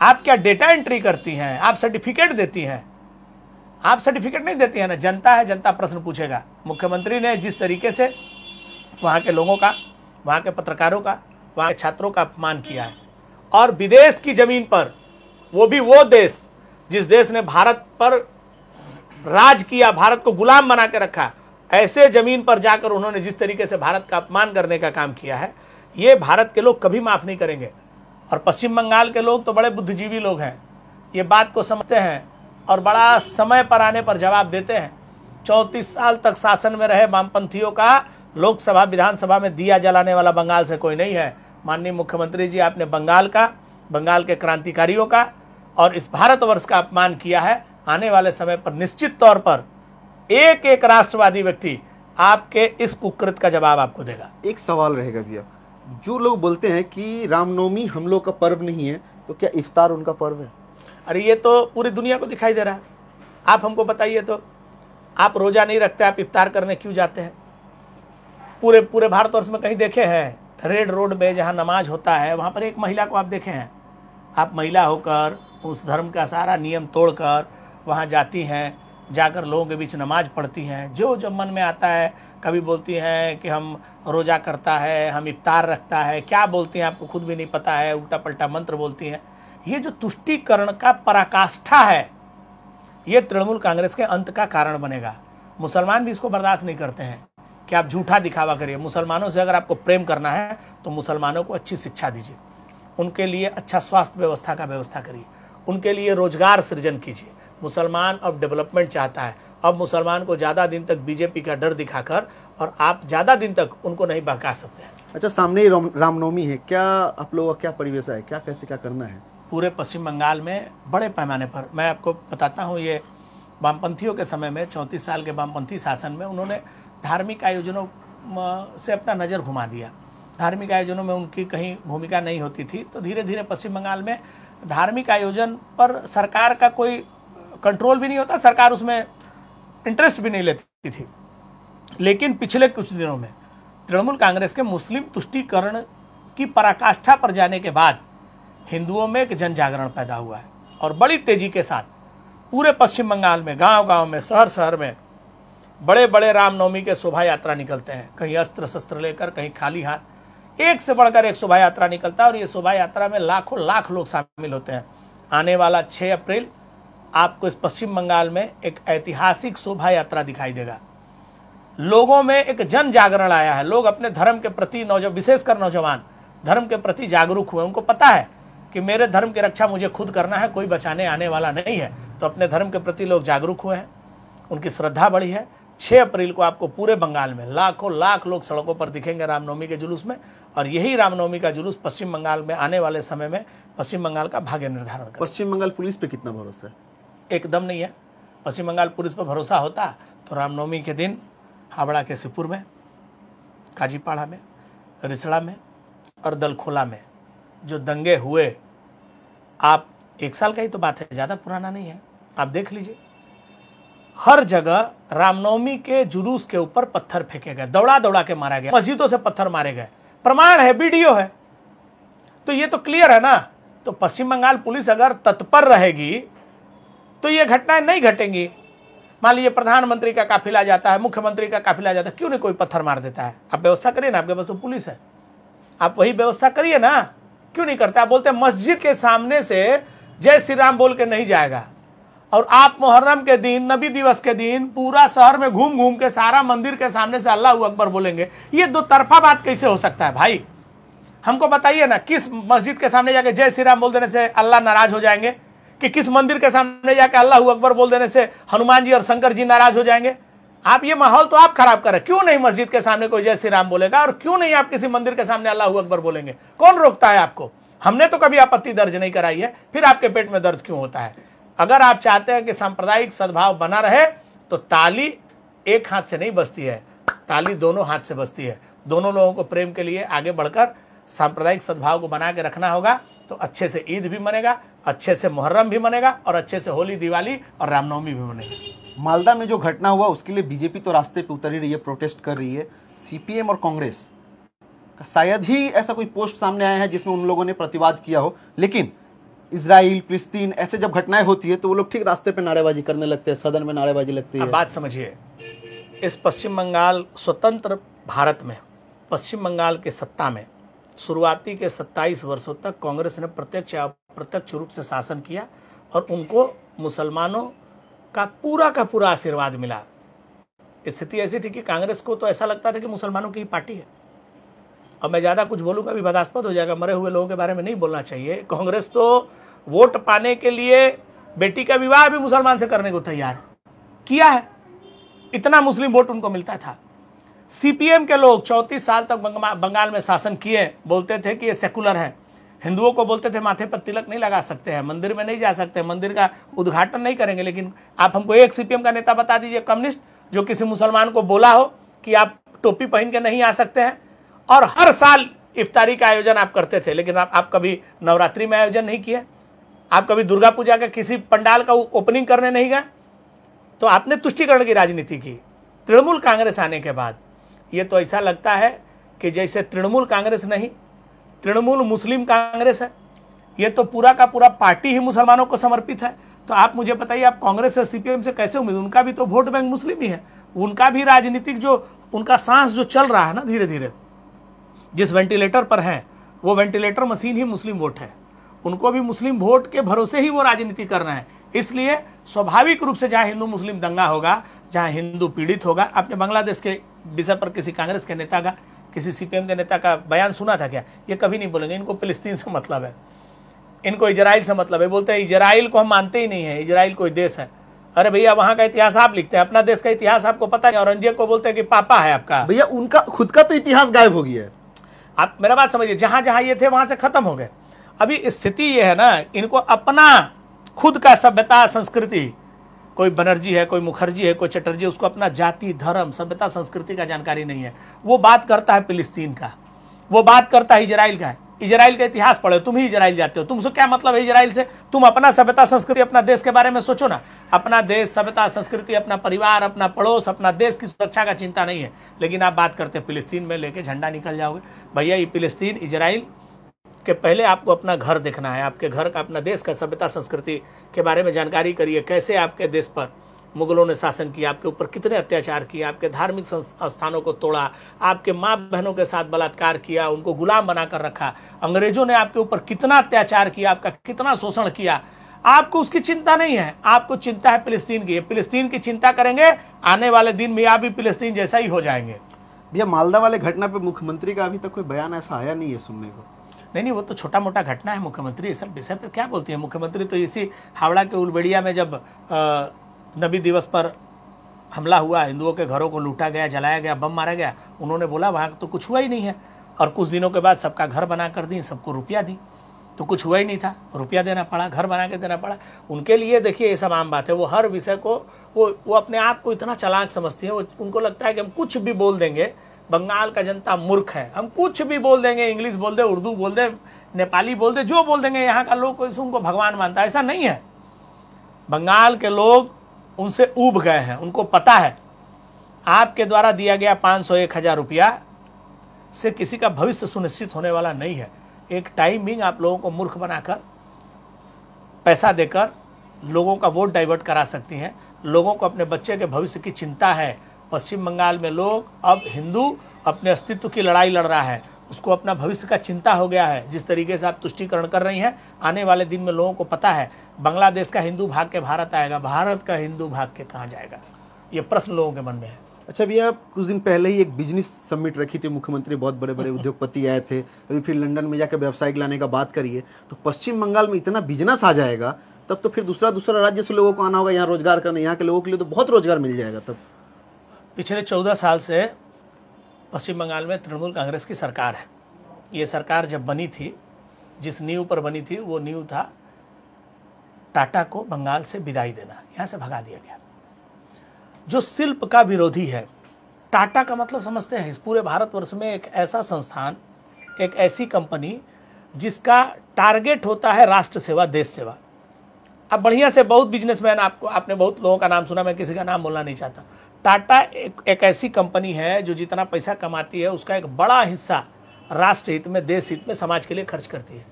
आप क्या डेटा एंट्री करती हैं? आप सर्टिफिकेट देती हैं? आप सर्टिफिकेट नहीं देती है ना। जनता है, जनता प्रश्न पूछेगा। मुख्यमंत्री ने जिस तरीके से वहाँ के लोगों का, वहाँ के पत्रकारों का, वहाँ के छात्रों का अपमान किया है और विदेश की जमीन पर, वो भी वो देश जिस देश ने भारत पर राज किया, भारत को गुलाम बना के रखा, ऐसे जमीन पर जाकर उन्होंने जिस तरीके से भारत का अपमान करने का काम किया है, ये भारत के लोग कभी माफ नहीं करेंगे। और पश्चिम बंगाल के लोग तो बड़े बुद्धिजीवी लोग हैं, ये बात को समझते हैं और बड़ा समय पर आने पर जवाब देते हैं। 34 साल तक शासन में रहे वामपंथियों का लोकसभा विधानसभा में दिया जलाने वाला बंगाल से कोई नहीं है। माननीय मुख्यमंत्री जी, आपने बंगाल का, बंगाल के क्रांतिकारियों का और इस भारतवर्ष का अपमान किया है। आने वाले समय पर निश्चित तौर पर एक एक राष्ट्रवादी व्यक्ति आपके इस कुकृत का जवाब आपको देगा। एक सवाल रहेगा भैया, जो लोग बोलते हैं कि रामनवमी हम लोग का पर्व नहीं है, तो क्या इफ्तार उनका पर्व है? अरे ये तो पूरी दुनिया को दिखाई दे रहा है। आप हमको बताइए तो, आप रोजा नहीं रखते, आप इफ्तार करने क्यों जाते हैं? पूरे भारतवर्ष में कहीं देखे हैं रेड रोड में जहाँ नमाज होता है वहाँ पर एक महिला को आप देखे हैं? आप महिला होकर उस धर्म का सारा नियम तोड़कर वहाँ जाती हैं, जाकर लोगों के बीच नमाज पढ़ती हैं। जो जब मन में आता है, कभी बोलती हैं कि हम रोज़ा करता है, हम इफ्तार रखता है, क्या बोलती हैं आपको खुद भी नहीं पता है, उल्टा पल्टा मंत्र बोलती हैं। ये जो तुष्टीकरण का पराकाष्ठा है, ये तृणमूल कांग्रेस के अंत का कारण बनेगा। मुसलमान भी इसको बर्दाश्त नहीं करते हैं कि आप झूठा दिखावा करिए। मुसलमानों से अगर आपको प्रेम करना है तो मुसलमानों को अच्छी शिक्षा दीजिए, उनके लिए अच्छा स्वास्थ्य व्यवस्था का व्यवस्था करिए, उनके लिए रोजगार सृजन कीजिए। मुसलमान अब डेवलपमेंट चाहता है। अब मुसलमान को ज़्यादा दिन तक बीजेपी का डर दिखाकर और आप ज़्यादा दिन तक उनको नहीं बहका सकते हैं। अच्छा, सामने ही रामनवमी है, क्या आप लोगों का क्या परिवेश है, क्या कैसे क्या करना है? पूरे पश्चिम बंगाल में बड़े पैमाने पर, मैं आपको बताता हूँ, ये वामपंथियों के समय में 34 साल के वामपंथी शासन में उन्होंने धार्मिक आयोजनों से अपना नज़र घुमा दिया। धार्मिक आयोजनों में उनकी कहीं भूमिका नहीं होती थी, तो धीरे धीरे पश्चिम बंगाल में धार्मिक आयोजन पर सरकार का कोई कंट्रोल भी नहीं होता, सरकार उसमें इंटरेस्ट भी नहीं लेती थी। लेकिन पिछले कुछ दिनों में तृणमूल कांग्रेस के मुस्लिम तुष्टीकरण की पराकाष्ठा पर जाने के बाद हिंदुओं में एक जन जागरण पैदा हुआ है और बड़ी तेजी के साथ पूरे पश्चिम बंगाल में गांव-गांव में, शहर में बड़े बड़े रामनवमी के शोभा यात्रा निकलते हैं, कहीं अस्त्र शस्त्र लेकर, कहीं खाली हाथ। एक से बढ़कर एक शोभा यात्रा निकलता है और ये शोभा यात्रा में लाखों लाख लोग शामिल होते हैं। आने वाला 6 अप्रैल आपको इस पश्चिम बंगाल में एक ऐतिहासिक शोभा यात्रा दिखाई देगा। लोगों में एक जन जागरण आया है, लोग अपने धर्म के प्रति, विशेषकर नौजवान धर्म के प्रति जागरूक हुए। उनको पता है कि मेरे धर्म की रक्षा मुझे खुद करना है, कोई बचाने आने वाला नहीं है। तो अपने धर्म के प्रति लोग जागरूक हुए हैं, उनकी श्रद्धा बढ़ी है। 6 अप्रैल को आपको पूरे बंगाल में लाखों लाख लोग सड़कों पर दिखेंगे रामनवमी के जुलूस में, और यही रामनवमी का जुलूस पश्चिम बंगाल में आने वाले समय में पश्चिम बंगाल का भाग्य निर्धारण करेगा। पश्चिम बंगाल पुलिस पे कितना भरोसा है? एकदम नहीं है। पश्चिम बंगाल पुलिस पर भरोसा होता तो रामनवमी के दिन हावड़ा के सिपुर में, काजीपाड़ा में, रिसड़ा में और दलखोला में जो दंगे हुए, आप 1 साल का ही तो बात है, ज़्यादा पुराना नहीं है, आप देख लीजिए। हर जगह रामनवमी के जुलूस के ऊपर पत्थर फेंके गए, दौड़ा दौड़ा के मारा गया, मस्जिदों से पत्थर मारे गए, प्रमाण है, वीडियो है। तो ये तो क्लियर है ना। तो पश्चिम बंगाल पुलिस अगर तत्पर रहेगी तो ये घटनाएं नहीं घटेंगी। मान लीजिए प्रधानमंत्री का काफिला जाता है, मुख्यमंत्री का काफिला जाता है, क्यों नहीं कोई पत्थर मार देता है? आप व्यवस्था करिए ना, आपके पास तो पुलिस है, आप वही व्यवस्था करिए ना, क्यों नहीं करते? आप बोलते हैं मस्जिद के सामने से जय श्री राम बोल के नहीं जाएगा, और आप मुहर्रम के दिन, नबी दिवस के दिन पूरा शहर में घूम घूम के सारा मंदिर के सामने से अल्लाह अकबर बोलेंगे। ये दो तरफा बात कैसे हो सकता है भाई? हमको बताइए ना, किस मस्जिद के सामने जाके जय श्री राम बोल देने से अल्लाह नाराज हो जाएंगे, कि किस मंदिर के सामने जाके अल्लाह अकबर बोल देने से हनुमान जी और शंकर जी नाराज हो जाएंगे? आप ये माहौल तो आप खराब कर रहे हैं। क्यों नहीं मस्जिद के सामने कोई जय श्री राम बोलेगा, और क्यों नहीं आप किसी मंदिर के सामने अल्लाह अकबर बोलेंगे? कौन रोकता है आपको? हमने तो कभी आपत्ति दर्ज नहीं कराई है, फिर आपके पेट में दर्द क्यों होता है? अगर आप चाहते हैं कि सांप्रदायिक सद्भाव बना रहे तो ताली एक हाथ से नहीं बजती है, ताली दोनों हाथ से बजती है। दोनों लोगों को प्रेम के लिए आगे बढ़कर सांप्रदायिक सद्भाव को बना के रखना होगा, तो अच्छे से ईद भी मनेगा, अच्छे से मुहर्रम भी मनेगा, और अच्छे से होली, दिवाली और रामनवमी भी मनेगी। मालदा में जो घटना हुआ उसके लिए बीजेपी तो रास्ते पे उतर ही रही है, प्रोटेस्ट कर रही है। सीपीएम और कांग्रेस का शायद ही ऐसा कोई पोस्ट सामने आया है जिसमें उन लोगों ने प्रतिवाद किया हो, लेकिन इजराइल, फिलिस्तीन, ऐसे जब घटनाएं होती है तो वो लोग ठीक रास्ते पे नारेबाजी करने लगते हैं, सदन में नारेबाजी लगती है। अब बात समझिए, इस पश्चिम बंगाल स्वतंत्र भारत में पश्चिम बंगाल की सत्ता में शुरुआती के 27 वर्षों तक कांग्रेस ने प्रत्यक्ष या अप्रत्यक्ष रूप से शासन किया, और उनको मुसलमानों का पूरा आशीर्वाद मिला। स्थिति ऐसी थी कि कांग्रेस को तो ऐसा लगता था कि मुसलमानों की ही पार्टी है। अब मैं ज़्यादा कुछ बोलूँगा भी बदास्पद हो जाएगा, मरे हुए लोगों के बारे में नहीं बोलना चाहिए। कांग्रेस तो वोट पाने के लिए बेटी का विवाह भी मुसलमान से करने को तैयार किया है, इतना मुस्लिम वोट उनको मिलता था। सीपीएम के लोग 34 साल तक बंगाल में शासन किए, बोलते थे कि ये सेकुलर है, हिंदुओं को बोलते थे माथे पर तिलक नहीं लगा सकते हैं, मंदिर में नहीं जा सकते, मंदिर का उद्घाटन नहीं करेंगे। लेकिन आप हमको एक सीपीएम का नेता बता दीजिए कम्युनिस्ट जो किसी मुसलमान को बोला हो कि आप टोपी पहन के नहीं आ सकते हैं। और हर साल इफ्तारी का आयोजन आप करते थे, लेकिन आप कभी नवरात्रि में आयोजन नहीं किए, आप कभी दुर्गा पूजा के किसी पंडाल का ओपनिंग करने नहीं गए। तो आपने तुष्टीकरण की राजनीति की। तृणमूल कांग्रेस आने के बाद ये तो ऐसा लगता है कि जैसे तृणमूल कांग्रेस नहीं, तृणमूल मुस्लिम कांग्रेस है। ये तो पूरा का पूरा पार्टी ही मुसलमानों को समर्पित है। तो आप मुझे बताइए, आप कांग्रेस और सीपीएम से कैसे उम्मीद? उनका भी तो वोट बैंक मुस्लिम ही है, उनका भी राजनीतिक जो उनका सांस जो चल रहा है ना धीरे धीरे, जिस वेंटिलेटर पर है वो वेंटिलेटर मशीन ही मुस्लिम वोट है। उनको भी मुस्लिम वोट के भरोसे ही वो राजनीति करना है। इसलिए स्वाभाविक रूप से जहां हिंदू मुस्लिम दंगा होगा, जहां हिंदू पीड़ित होगा। आपने बांग्लादेश के विषय पर किसी कांग्रेस के नेता का, किसी सीपीएम के नेता का बयान सुना था क्या? ये कभी नहीं बोलेंगे इनको फिलिस्तीन से मतलब है, इनको इजराइल से मतलब है। बोलते हैं इजराइल को हम मानते ही नहीं है, इजराइल कोई देश है। अरे भैया, वहां का इतिहास आप लिखते हैं, अपना देश का इतिहास आपको पता है। औरंगजेब को बोलते हैं कि पापा है आपका। भैया उनका खुद का तो इतिहास गायब हो गया है। आप मेरा बात समझिए, जहां जहां ये थे वहां से खत्म हो गए। अभी स्थिति ये है ना, इनको अपना खुद का सभ्यता, संस्कृति, कोई बनर्जी है, कोई मुखर्जी है, कोई चटर्जी, उसको अपना जाति, धर्म, सभ्यता, संस्कृति का जानकारी नहीं है। वो बात करता है फिलिस्तीन का, वो बात करता है इजराइल का। इजराइल का इतिहास पढ़ो, तुम ही इजराइल जाते हो, तुमसे क्या मतलब है इजराइल से? तुम अपना सभ्यता संस्कृति, अपना देश के बारे में सोचो ना। अपना देश, सभ्यता, संस्कृति, अपना परिवार, अपना पड़ोस, अपना देश की सुरक्षा का चिंता नहीं है। लेकिन आप बात करते फिलिस्तीन में, लेके झंडा निकल जाओगे। भैया ये फिलिस्तीन, इजराइल के पहले आपको अपना घर देखना है, आपके घर का, अपना देश का सभ्यता संस्कृति के बारे में जानकारी करिए। कैसे आपके देश पर मुगलों ने शासन किया, आपके ऊपर कितने अत्याचार किया, आपके धार्मिक स्थानों को तोड़ा, आपके माँ बहनों के साथ बलात्कार किया, उनको गुलाम बनाकर रखा। अंग्रेजों ने आपके ऊपर कितना अत्याचार किया, आपका कितना शोषण किया। आपको उसकी चिंता नहीं है, आपको चिंता है फिलिस्तीन की। फिलिस्तीन की चिंता करेंगे, आने वाले दिन में आप भी फिलिस्तीन जैसा ही हो जाएंगे। भैया मालदा वाले घटना पे मुख्यमंत्री का अभी तक कोई बयान ऐसा आया नहीं है सुनने को। नहीं, वो तो छोटा मोटा घटना है। मुख्यमंत्री इस सब विषय पे क्या बोलती है? मुख्यमंत्री तो इसी हावड़ा के उलबेड़िया में जब नबी दिवस पर हमला हुआ, हिंदुओं के घरों को लूटा गया, जलाया गया, बम मारा गया, उन्होंने बोला वहाँ तो कुछ हुआ ही नहीं है। और कुछ दिनों के बाद सबका घर बना कर दी, सबको रुपया दी, तो कुछ हुआ ही नहीं था, रुपया देना पड़ा, घर बना के देना पड़ा। उनके लिए देखिए ये सब आम बात है। वो हर विषय को वो अपने आप को इतना चालाक समझती है। उनको लगता है कि हम कुछ भी बोल देंगे, बंगाल का जनता मूर्ख है, हम कुछ भी बोल देंगे, इंग्लिश बोल दे, उर्दू बोल दे, नेपाली बोल दे, जो बोल देंगे, यहाँ का लोग कोई उनको भगवान मानता है। ऐसा नहीं है। बंगाल के लोग उनसे ऊब गए हैं, उनको पता है आपके द्वारा दिया गया 500 1000 रुपया से किसी का भविष्य सुनिश्चित होने वाला नहीं है। एक टाइमिंग आप लोगों को मूर्ख बनाकर, पैसा देकर लोगों का वोट डाइवर्ट करा सकती हैं। लोगों को अपने बच्चे के भविष्य की चिंता है। पश्चिम बंगाल में लोग, अब हिंदू अपने अस्तित्व की लड़ाई लड़ रहा है, उसको अपना भविष्य का चिंता हो गया है। जिस तरीके से आप तुष्टीकरण कर रही हैं, आने वाले दिन में लोगों को पता है बांग्लादेश का हिंदू भाग के भारत आएगा, भारत का हिंदू भाग के कहाँ जाएगा, ये प्रश्न लोगों के मन में है। अच्छा भैया, कुछ दिन पहले ही एक बिजनेस समिट रखी थी मुख्यमंत्री, बहुत बड़े बड़े उद्योगपति आए थे, अभी फिर लंदन में जाकर व्यवसायिक लाने का बात करिए। तो पश्चिम बंगाल में इतना बिजनेस आ जाएगा, तब तो फिर दूसरा राज्य से लोगों को आना होगा यहाँ रोजगार करने। यहाँ के लोगों के लिए तो बहुत रोजगार मिल जाएगा। तब पिछले 14 साल से पश्चिम बंगाल में तृणमूल कांग्रेस की सरकार है। ये सरकार जब बनी थी, जिस नींव पर बनी थी, वो नींव था टाटा को बंगाल से विदाई देना, यहाँ से भगा दिया गया। जो शिल्प का विरोधी है, टाटा का मतलब समझते हैं, इस पूरे भारतवर्ष में एक ऐसा संस्थान, एक ऐसी कंपनी जिसका टारगेट होता है राष्ट्र सेवा, देश सेवा। अब बढ़िया से बहुत बिजनेसमैन, आपने बहुत लोगों का नाम सुना, मैं किसी का नाम बोलना नहीं चाहता। टाटा एक ऐसी कंपनी है जो जितना पैसा कमाती है उसका एक बड़ा हिस्सा राष्ट्र हित में, देश हित में, समाज के लिए खर्च करती है।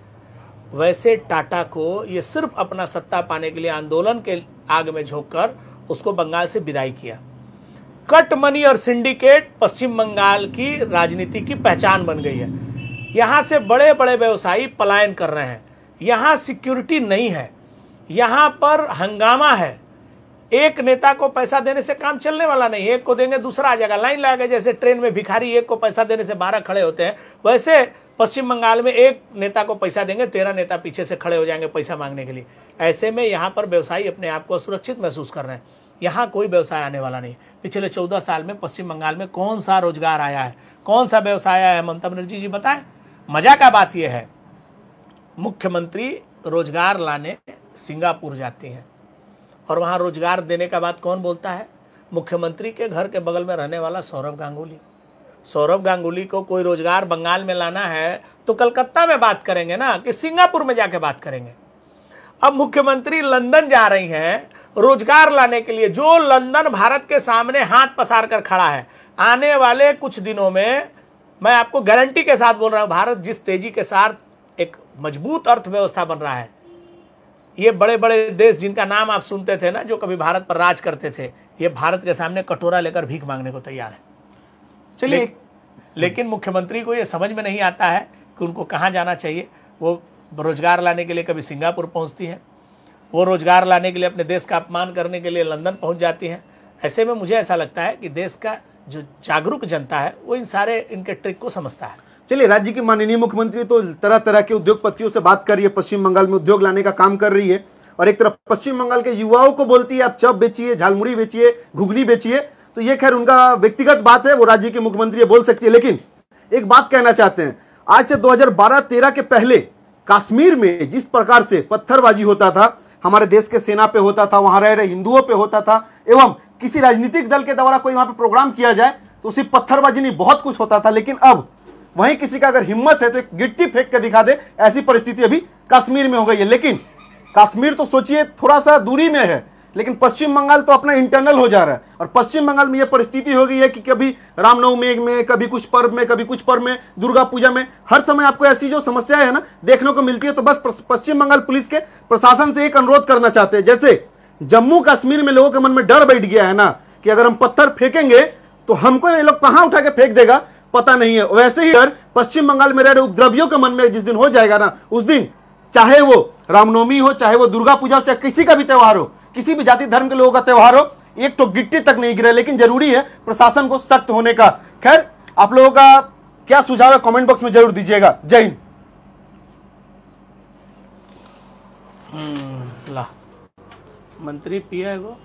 वैसे टाटा को ये सिर्फ अपना सत्ता पाने के लिए आंदोलन के आग में झोंककर उसको बंगाल से विदाई किया। कट मनी और सिंडिकेट पश्चिम बंगाल की राजनीति की पहचान बन गई है। यहाँ से बड़े बड़े व्यवसायी पलायन कर रहे हैं। यहाँ सिक्योरिटी नहीं है, यहाँ पर हंगामा है। एक नेता को पैसा देने से काम चलने वाला नहीं। एक को देंगे दूसरा आ जाएगा, लाइन लगा के, जैसे ट्रेन में भिखारी एक को पैसा देने से 12 खड़े होते हैं, वैसे पश्चिम बंगाल में एक नेता को पैसा देंगे, 13 नेता पीछे से खड़े हो जाएंगे पैसा मांगने के लिए। ऐसे में यहाँ पर व्यवसायी अपने आप को असुरक्षित महसूस कर रहे हैं। यहाँ कोई व्यवसाय आने वाला नहीं। पिछले 14 साल में पश्चिम बंगाल में कौन सा रोजगार आया है, कौन सा व्यवसाय आया है? ममता बनर्जी जी बताएं। मजा का बात यह है, मुख्यमंत्री रोजगार लाने सिंगापुर जाती हैं और वहाँ रोजगार देने का बात कौन बोलता है? मुख्यमंत्री के घर के बगल में रहने वाला सौरभ गांगुली। सौरभ गांगुली को कोई रोजगार बंगाल में लाना है तो कलकत्ता में बात करेंगे ना, कि सिंगापुर में जाके बात करेंगे। अब मुख्यमंत्री लंदन जा रही हैं रोजगार लाने के लिए, जो लंदन भारत के सामने हाथ पसार कर खड़ा है। आने वाले कुछ दिनों में, मैं आपको गारंटी के साथ बोल रहा हूं, भारत जिस तेजी के साथ एक मजबूत अर्थव्यवस्था बन रहा है, ये बड़े बड़े देश जिनका नाम आप सुनते थे ना, जो कभी भारत पर राज करते थे, ये भारत के सामने कटोरा लेकर भीख मांगने को तैयार है। चलिए, लेकिन मुख्यमंत्री को ये समझ में नहीं आता है कि उनको कहाँ जाना चाहिए। वो रोजगार लाने के लिए कभी सिंगापुर पहुँचती हैं, वो रोजगार लाने के लिए अपने देश का अपमान करने के लिए लंदन पहुँच जाती हैं। ऐसे में मुझे ऐसा लगता है कि देश का जो जागरूक जनता है वो इन सारे इनके ट्रिक को समझता है। चलिए, राज्य की माननीय मुख्यमंत्री तो तरह तरह के उद्योगपतियों से बात कर रही है, पश्चिम बंगाल में उद्योग लाने का काम कर रही है, और एक तरफ पश्चिम बंगाल के युवाओं को बोलती है आप चप बेचिए, झालमुड़ी बेचिए, घुगनी बेचिए। तो ये खैर उनका व्यक्तिगत बात है, वो राज्य की मुख्यमंत्री बोल सकती है। लेकिन एक बात कहना चाहते हैं, आज से 2012-13 के पहले कश्मीर में जिस प्रकार से पत्थरबाजी होता था, हमारे देश के सेना पे होता था, वहां रह रहे हिंदुओं पे होता था, एवं किसी राजनीतिक दल के द्वारा कोई वहां पे प्रोग्राम किया जाए तो उसी पत्थरबाजी नहीं बहुत कुछ होता था। लेकिन अब वहीं किसी का अगर हिम्मत है तो एक गिट्टी फेंक के दिखा दे, ऐसी परिस्थिति अभी कश्मीर में हो गई है। लेकिन कश्मीर तो सोचिए थोड़ा सा दूरी में है, लेकिन पश्चिम बंगाल तो अपना इंटरनल हो जा रहा है। और पश्चिम बंगाल में यह परिस्थिति हो गई है कि कभी रामनवमी में, कभी कुछ पर्व में, कभी कुछ पर्व में, दुर्गा पूजा में, हर समय आपको ऐसी जो समस्याएं है ना देखने को मिलती है। तो बस पश्चिम बंगाल पुलिस के प्रशासन से एक अनुरोध करना चाहते हैं, जैसे जम्मू कश्मीर में लोगों के मन में डर बैठ गया है ना कि अगर हम पत्थर फेंकेंगे तो हमको ये लोग कहां उठा के फेंक देगा पता नहीं है, वैसे ही डर पश्चिम बंगाल में रह रहे उपद्रवियों के मन में जिस दिन हो जाएगा ना, उस दिन चाहे वो रामनवमी हो, चाहे वो दुर्गा पूजा हो, चाहे किसी का भी त्योहार हो, किसी भी जाति धर्म के लोगों का त्योहार हो, एक तो गिट्टी तक नहीं गिरे। लेकिन जरूरी है प्रशासन को सख्त होने का। खैर, आप लोगों का क्या सुझाव है कमेंट बॉक्स में जरूर दीजिएगा। जय हिंद। ला मंत्री पिया है वो